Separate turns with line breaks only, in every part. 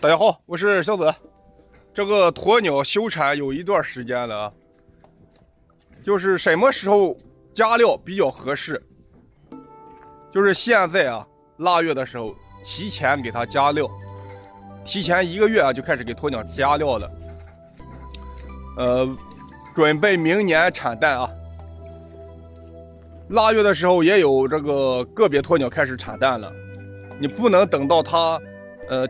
大家好，我是小子。这个鸵鸟休产有一段时间了啊，就是什么时候加料比较合适？就是现在啊，腊月的时候提前给它加料，提前1个月啊就开始给鸵鸟加料了。准备明年产蛋啊。腊月的时候也有这个个别鸵鸟开始产蛋了，你不能等到它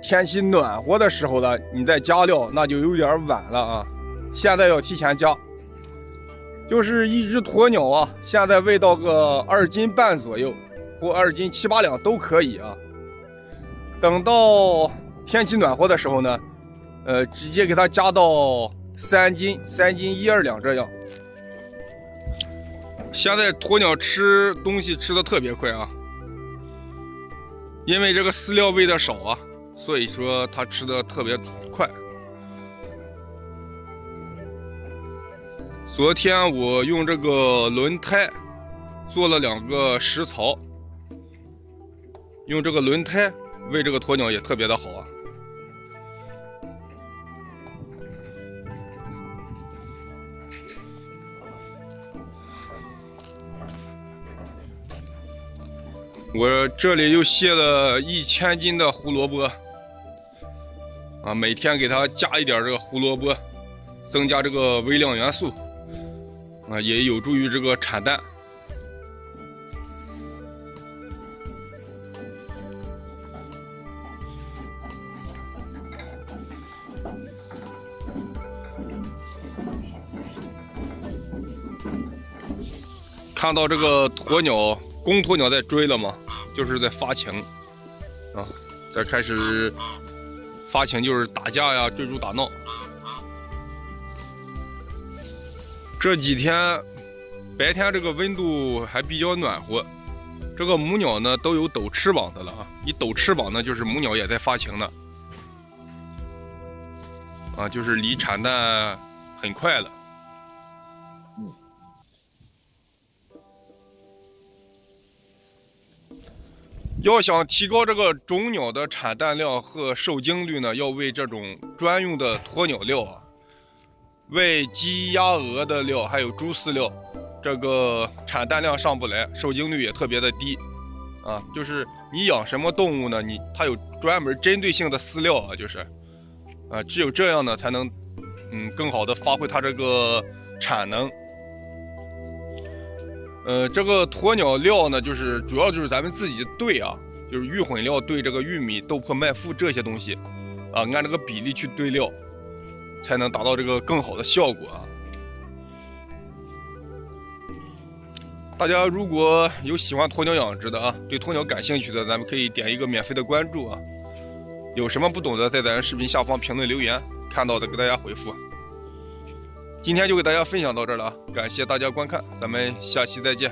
天气暖和的时候了，你再加料那就有点晚了啊。现在要提前加，就是一只鸵鸟啊，现在喂到个2斤半左右，或2斤7、8两都可以啊。等到天气暖和的时候呢，直接给它加到3斤1、2两这样。现在鸵鸟吃东西吃的特别快啊，因为这个饲料喂的少啊，所以说它吃的特别快。昨天我用这个轮胎做了2个食槽，用这个轮胎喂这个鸵鸟也特别的好啊。我这里又卸了1000斤的胡萝卜啊，每天给它加一点这个胡萝卜，增加这个微量元素啊，也有助于这个产蛋。看到这个鸵鸟，公鸵鸟在追了吗？就是在发情啊，在开始发情，就是打架呀，追逐打闹。这几天白天这个温度还比较暖和，这个母鸟呢都有抖翅膀的了啊，一抖翅膀呢就是母鸟也在发情呢，啊，就是离产蛋很快了。要想提高这个种鸟的产蛋量和受精率呢，要喂这种专用的鸵鸟料啊，喂鸡、鸭、鹅的料，还有猪饲料，这个产蛋量上不来，受精率也特别的低啊。就是你养什么动物呢，它有专门针对性的饲料啊，就是啊，只有这样呢，才能更好的发挥它这个产能。这个鸵鸟料呢，就是主要就是咱们自己兑啊，就是预混料兑这个玉米、豆粕、麦麸这些东西啊，按这个比例去兑料，才能达到这个更好的效果啊。大家如果有喜欢鸵鸟养殖的啊，对鸵鸟感兴趣的，咱们可以点一个免费的关注啊。有什么不懂的，在咱视频下方评论留言，看到的给大家回复。今天就给大家分享到这儿了啊，感谢大家观看，咱们下期再见。